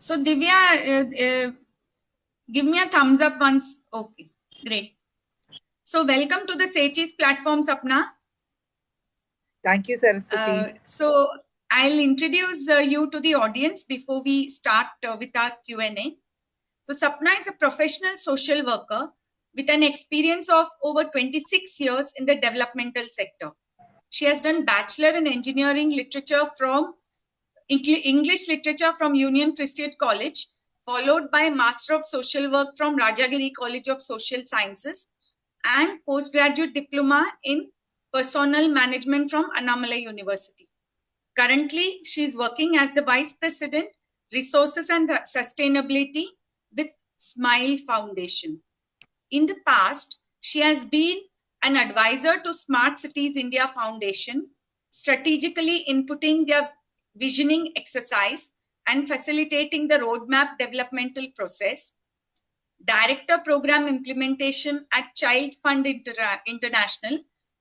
So Divya, give me a thumbs up once. Okay, great. So welcome to the Sechi's platform, Sapna. Thank you, Saraswati. So I'll introduce you to the audience before we start with our Q&A. So Sapna is a professional social worker with an experience of over 26 years in the developmental sector. She has done Bachelor in Engineering Literature from English Literature from Union Christian College, followed by Master of Social Work from Rajagiri College of Social Sciences, and Postgraduate Diploma in Personnel Management from Annamalai University. Currently, she is working as the Vice President, Resources and Sustainability with Smile Foundation. In the past, she has been an advisor to Smart Cities India Foundation, strategically inputting their visioning exercise and facilitating the roadmap developmental process, Director Program Implementation at Child Fund International,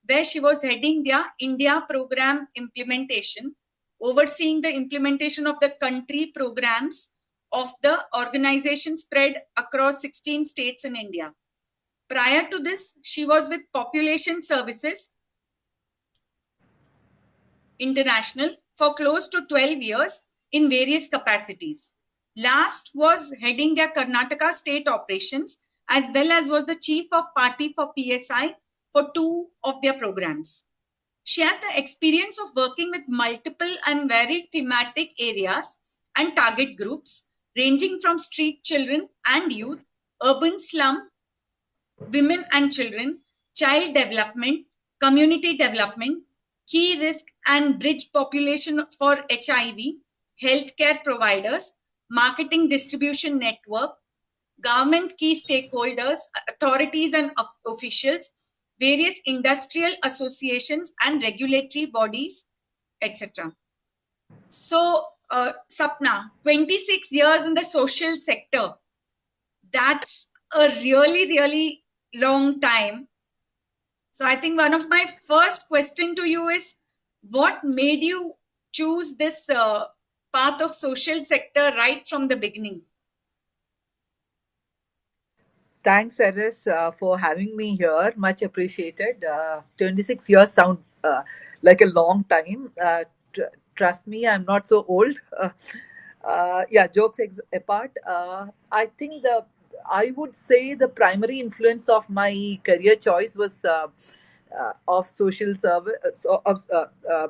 where she was heading their India program implementation, overseeing the implementation of the country programs of the organization spread across 16 states in India. Prior to this, she was with Population Services International for close to 12 years in various capacities. Last was heading their Karnataka state operations, as well as was the chief of party for PSI for 2 of their programs. She has the experience of working with multiple and varied thematic areas and target groups, ranging from street children and youth, urban slum, women and children, child development, community development, key risk and bridge population for HIV, healthcare providers, marketing distribution network, government key stakeholders, authorities and officials, various industrial associations and regulatory bodies, etc. So, Sapna, 26 years in the social sector, that's a really long time. So I think one of my first question to you is, what made you choose this path of social sector right from the beginning? Thanks, Saras, for having me here. Much appreciated. 26 years sound like a long time. Trust me, I'm not so old. Yeah, jokes apart. I think I would say the primary influence of my career choice was of social service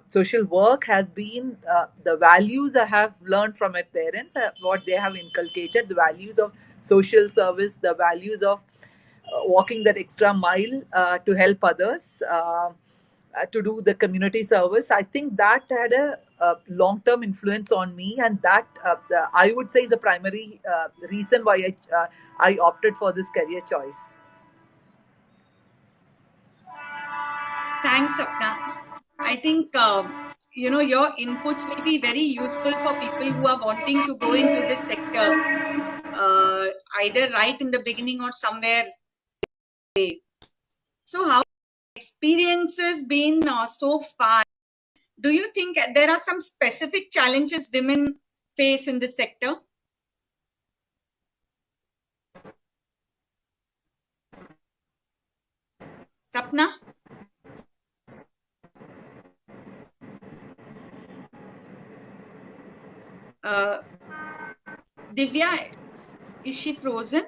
social work has been the values I have learned from my parents, what they have inculcated, the values of social service, the values of walking that extra mile to help others, to do the community service. I think that had a long-term influence on me, and that I would say is the primary reason why I opted for this career choice. Thanks, Sapna. I think your inputs will be very useful for people who are wanting to go into this sector, either right in the beginning or somewhere. So, how experiences been so far? Do you think there are some specific challenges women face in this sector? Sapna? Divya, is she frozen?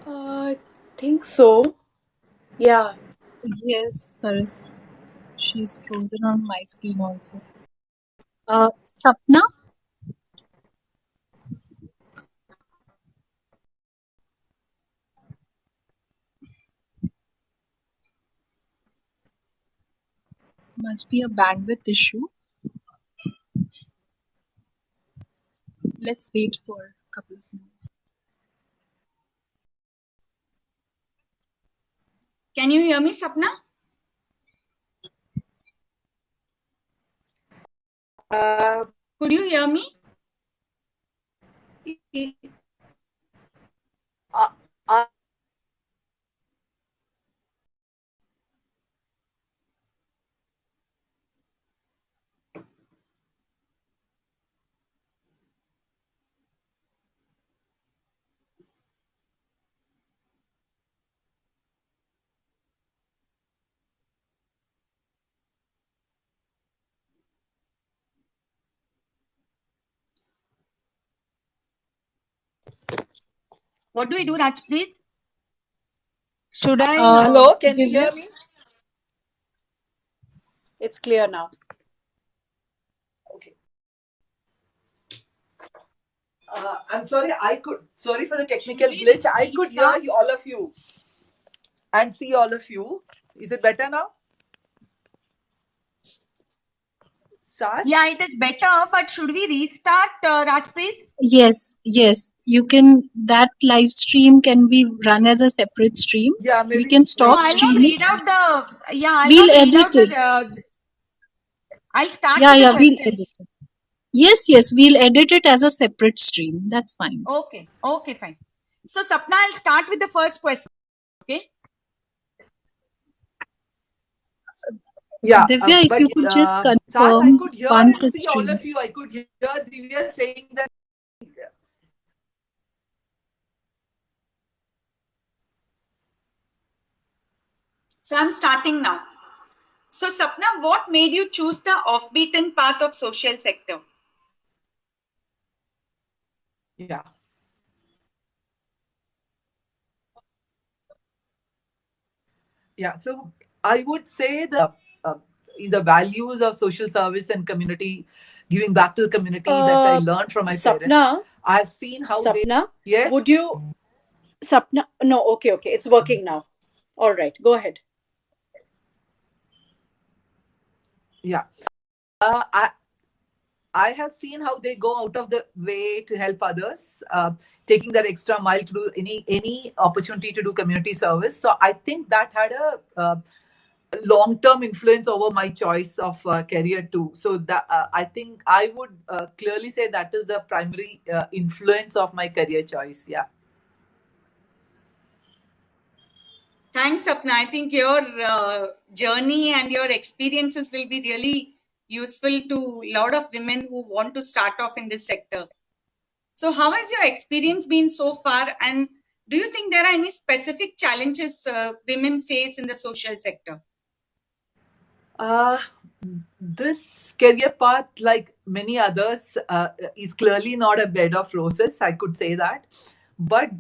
I think so. Yeah. Yes, Saras. She's frozen on my screen also. Sapna? Must be a bandwidth issue. Let's wait for a couple of minutes. Can you hear me, Sapna? Could you hear me? What do we do, Rajpreet? Should I? Hello, can you Divya? hear me? It's clear now. Okay. I'm sorry. Sorry for the Should technical we glitch. I could hear restart? you, all of you, and see all of you. Is it better now? Yeah, Sas? it is better, but should we restart, Rajpreet? Yes, yes. You can, that live stream can be run as a separate stream. Yeah, We maybe can No, stop wait. I'll not streaming. read out the. Yeah, I'll We'll not read edit out it. the. I'll start Yeah, with the yeah, we'll edit questions. it. Yes, yes, we'll edit it as a separate stream. That's fine. Okay, fine. So, Sapna, I'll start with the first question. Okay. Yeah, Divya, if but you could just Sas, I confirm could hear once and it see all of streams. you. I could hear Divya saying that. So, I'm starting now. So, Sapna, what made you choose the off-beaten path of social sector? Yeah. Yeah, so I would say uh, is the values of social service and community, giving back to the community that I learned from my parents. Sapna, I've seen how they. Sapna, Yes. would you, Sapna, no, okay, it's working now. All right, go ahead. Yeah. I have seen how they go out of the way to help others, taking that extra mile to do any opportunity to do community service. So I think that had a long-term influence over my choice of career too. So that I think I would clearly say that is the primary influence of my career choice. Yeah. Thanks, Sapna. I think your journey and your experiences will be really useful to a lot of women who want to start off in this sector. So, how has your experience been so far? And do you think there are any specific challenges women face in the social sector? Uh, this career path, like many others, is clearly not a bed of roses. I could say that, but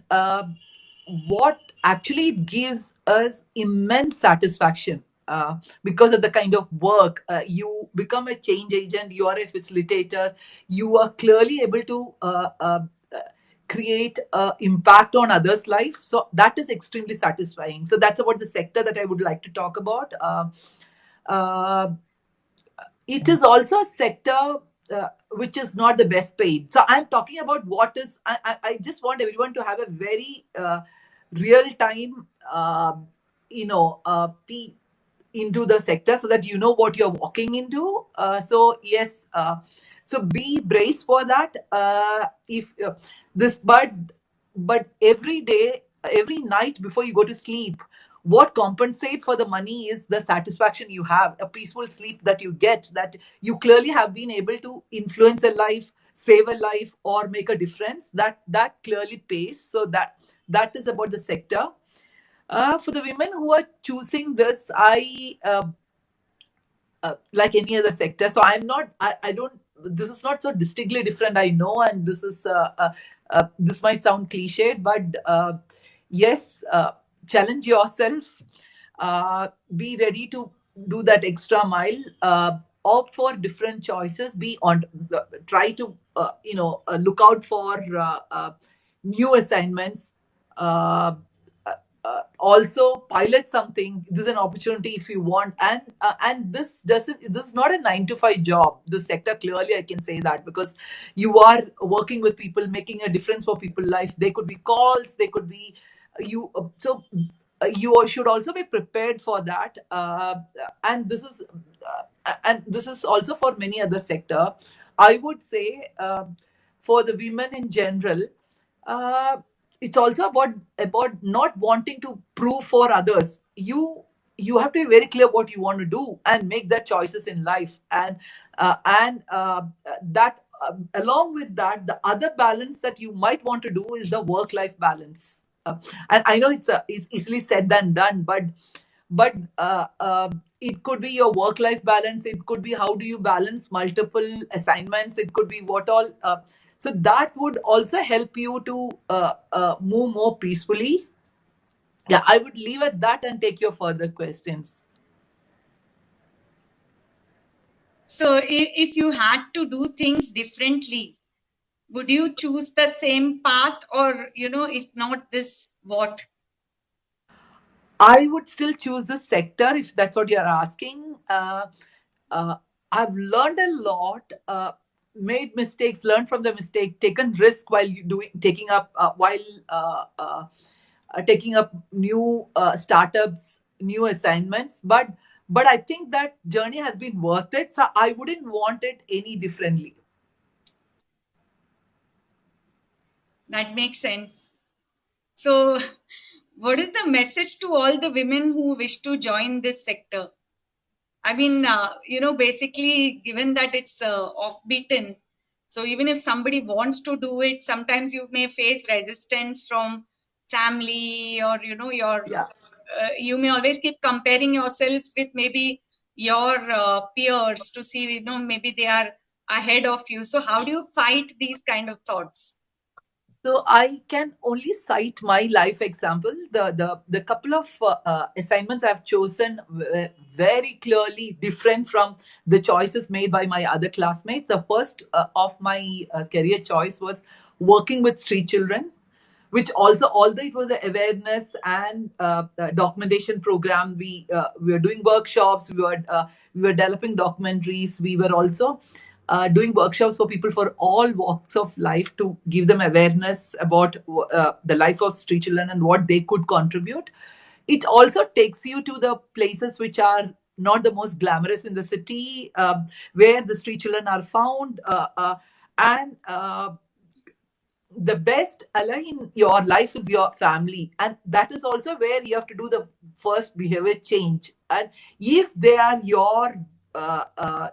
what actually it gives us immense satisfaction because of the kind of work you become a change agent, you are a facilitator, you are clearly able to create impact on others life, so that is extremely satisfying. So that's about the sector that I would like to talk about. Uh, it is also a sector which is not the best paid. So I'm talking about what is. I just want everyone to have a very real time, peek into the sector so that you know what you're walking into. So yes, so be braced for that. If this, but every day, every night before you go to sleep, what compensate for the money is the satisfaction you have, a peaceful sleep that you get, that you clearly have been able to influence a life, save a life, or make a difference. That clearly pays. So that is about the sector. For the women who are choosing this, like any other sector. So I'm not. I don't. This is not so distinctly different. I know, and this might sound cliched, but yes, challenge yourself. Be ready to do that extra mile. Opt for different choices. Be on. Try to look out for new assignments. Uh, Also pilot something. This is an opportunity if you want, and this is not a 9 to 5 job. This sector, clearly I can say that, because you are working with people, making a difference for people life. They could be calls, they could be you so you should also be prepared for that. And this is also for many other sector. I would say, for the women in general, uh, it's also about not wanting to prove for others. You have to be very clear what you want to do and make that choices in life. And that along with that, the other balance that you might want to do is the work life balance. And I know it's easily said than done, but it could be your work life balance, it could be how do you balance multiple assignments, it could be what all. So that would also help you to move more peacefully. Yeah, I would leave at that and take your further questions. So if you had to do things differently, would you choose the same path, or, if not this, what? I would still choose the sector if that's what you're asking. Uh, I've learned a lot, made mistakes, learned from the mistake, taken risk while you doing taking up while taking up new startups, new assignments. But I think that journey has been worth it. So I wouldn't want it any differently. That makes sense. So, what is the message to all the women who wish to join this sector? I mean, basically, given that it's off-beaten, so even if somebody wants to do it, sometimes you may face resistance from family, or Yeah. you may always keep comparing yourself with maybe your peers to see, maybe they are ahead of you. So how do you fight these kind of thoughts? So I can only cite my life example. The couple of assignments I've chosen were very clearly different from the choices made by my other classmates. The first of my career choice was working with street children, which also, although it was an awareness and documentation program, we were doing workshops, we were developing documentaries, we were also doing workshops for people for all walks of life to give them awareness about the life of street children and what they could contribute. It also takes you to the places which are not the most glamorous in the city, where the street children are found, and the best ally in your life is your family, and that is also where you have to do the first behavior change. And if they are your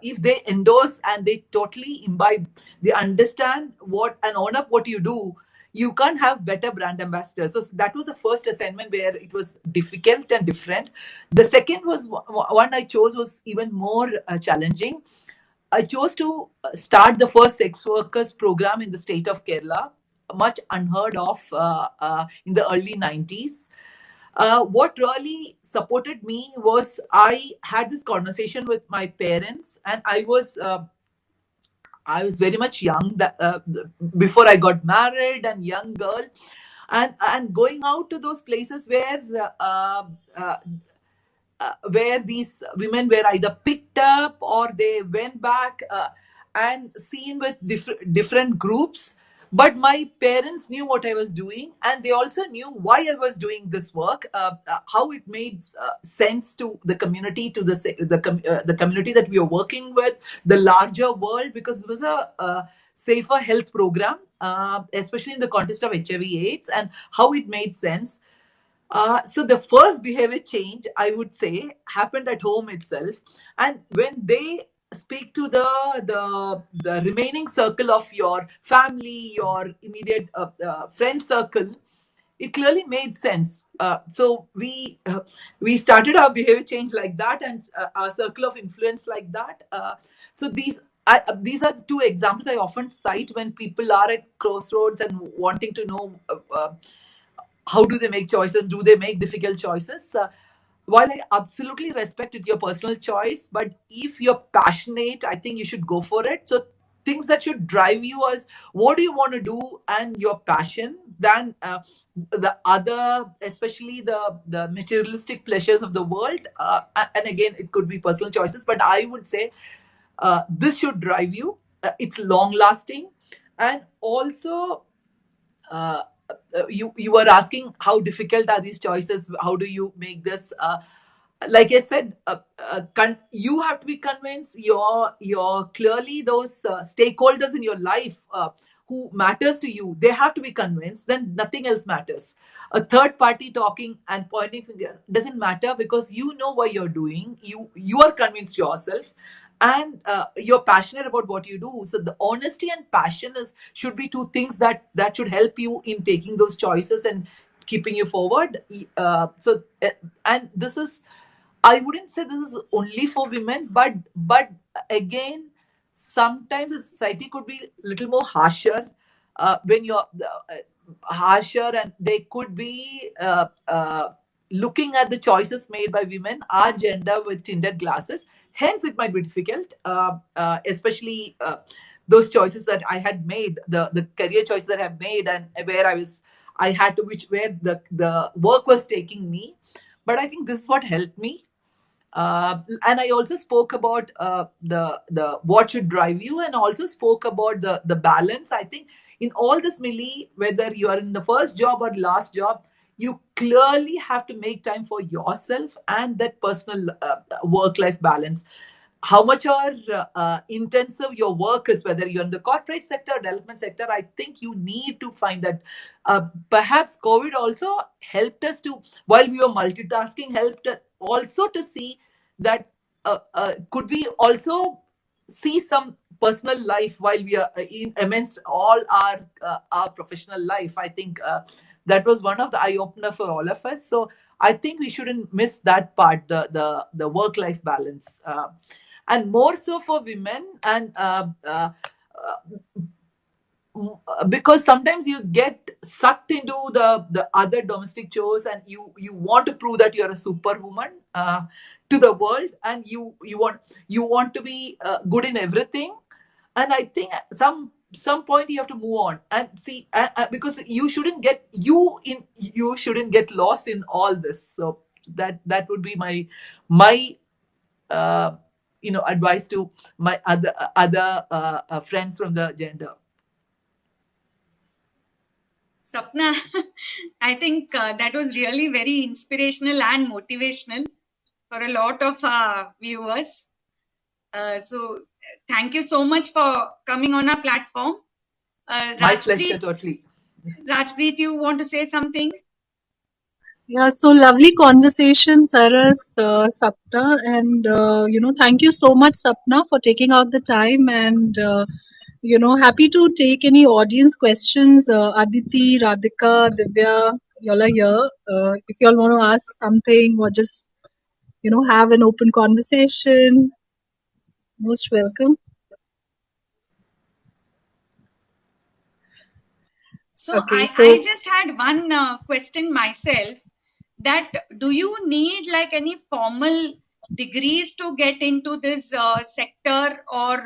if they endorse and they totally imbibe, they understand what and own up what you do, you can't have better brand ambassadors. So that was the first assignment where it was difficult and different. The second was one I chose was even more challenging. I chose to start the first sex workers program in the state of Kerala, much unheard of in the early 90s. What really supported me was I had this conversation with my parents, and I was very much young before I got married, and young girl, and going out to those places where these women were either picked up or they went back and seen with different groups. But my parents knew what I was doing, and they also knew why I was doing this work, how it made sense to the community, to the community that we are working with, the larger world, because it was a safer health program, especially in the context of HIV/AIDS, and how it made sense. So the first behavior change, I would say, happened at home itself, and when they speak to the remaining circle of your family, your immediate friend circle, it clearly made sense. So we started our behavior change like that, and our circle of influence like that. So these are two examples I often cite when people are at crossroads and wanting to know how do they make choices, do they make difficult choices. While I absolutely respect it, your personal choice, but if you're passionate, I think you should go for it. So things that should drive you as what do you want to do and your passion, than the other, especially the materialistic pleasures of the world. And again, it could be personal choices, but I would say this should drive you. It's long lasting, and also you were asking how difficult are these choices, how do you make this, like I said, you have to be convinced. You're clearly those stakeholders in your life who matters to you, they have to be convinced, then nothing else matters. A third party talking and pointing fingers doesn't matter, because you know what you're doing, you are convinced yourself, and you're passionate about what you do. So the honesty and passion is should be two things that should help you in taking those choices and keeping you forward. And this is, I wouldn't say this is only for women, but again, sometimes the society could be a little more harsher, when you're harsher, and they could be looking at the choices made by women, our gender, with tinted glasses. Hence, it might be difficult, especially those choices that I had made, the career choices that I have made, and where I had to, which where the work was taking me. But I think this is what helped me. And I also spoke about the what should drive you, and also spoke about the balance. I think in all this, Millie, whether you are in the first job or last job, you clearly have to make time for yourself and that personal work life balance. How much or intensive your work is, whether you're in the corporate sector, development sector, I think you need to find that. Perhaps COVID also helped us to, while we were multitasking, helped also to see that could we also see some personal life while we are in amidst all our professional life. I think that was one of the eye opener for all of us. So I think we shouldn't miss that part, the work life balance, and more so for women. And because sometimes you get sucked into the other domestic chores, and you want to prove that you're a superwoman to the world, and you want to be good in everything. And I think at some point you have to move on and see, because you shouldn't get lost in all this. So that would be my uh, advice to my other friends from the gender. Sapna, I think that was really very inspirational and motivational for a lot of viewers. So thank you so much for coming on our platform. My pleasure, Rajpreet, totally. Rajpreet, you want to say something? Yeah, so lovely conversation, Saras, Sapna, and thank you so much, Sapna, for taking out the time, and happy to take any audience questions. Aditi, Radhika, Divya, y'all are here. If y'all want to ask something or just have an open conversation, most welcome. So Okay, I so just had one question myself, that do you need like any formal degrees to get into this sector, or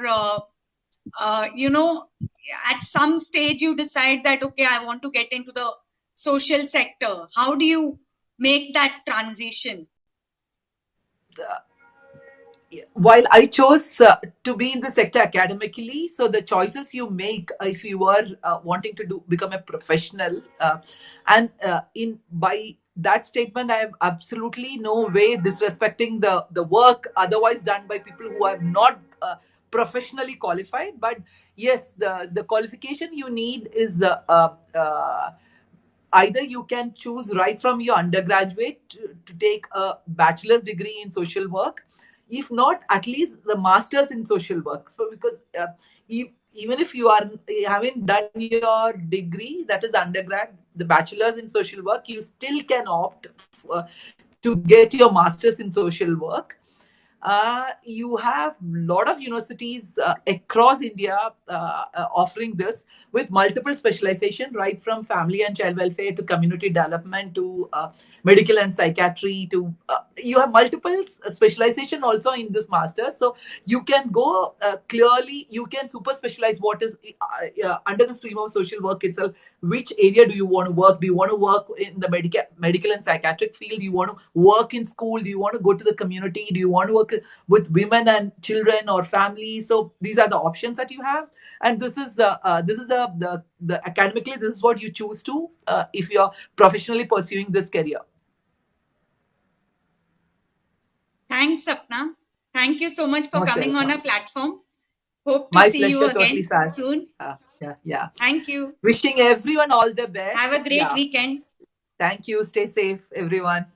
at some stage you decide that, okay, I want to get into the social sector? How do you make that transition? While I chose to be in the sector academically, so the choices you make, if you are wanting to become a professional, and in by that statement, I have absolutely no way disrespecting the work otherwise done by people who are not professionally qualified. But yes, the qualification you need is either you can choose right from your undergraduate to take a bachelor's degree in social work, if not at least the master's in social work. So because even if you haven't done your degree, that is undergrad, the bachelor's in social work, you still can opt to get your master's in social work. You have a lot of universities across India offering this with multiple specialization, right from family and child welfare to community development to medical and psychiatry. To you have multiple specialization also in this master, so you can go clearly. You can super specialize what is under the stream of social work itself. Which area do you want to work? Do you want to work in the medical and psychiatric field? Do you want to work in school? Do you want to go to the community? Do you want to work with women and children or families? So these are the options that you have, and this is the academically, this is what you choose to if you're professionally pursuing this career. Thanks, Sapna. Thank you so much for Most coming on our welcome. platform. Hope to My see you pleasure, totally, again Sar. soon. Yeah. Thank you. Wishing everyone all the Have best. a great Yeah. weekend. Thank you. Stay safe, everyone.